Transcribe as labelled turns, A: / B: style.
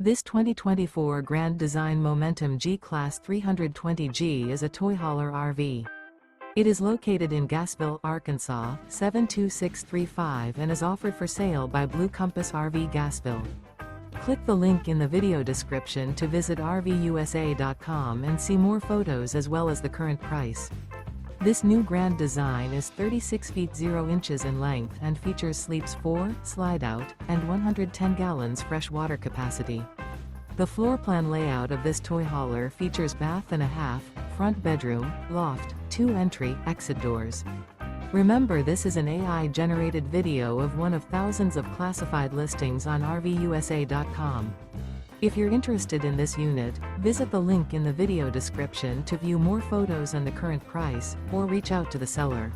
A: This 2024 Grand Design Momentum G-Class 320G is a toy hauler RV. It is located in Gassville, Arkansas, 72635 and is offered for sale by Blue Compass RV Gassville. Click the link in the video description to visit RVUSA.com and see more photos as well as the current price. This new grand design is 36 feet 0 inches in length and features sleeps 4, slide-out, and 110 gallons fresh water capacity. The floor plan layout of this toy hauler features bath and a half, front bedroom, loft, 2 entry, exit doors. Remember, this is an AI-generated video of one of thousands of classified listings on RVUSA.com. If you're interested in this unit, visit the link in the video description to view more photos and the current price, or reach out to the seller.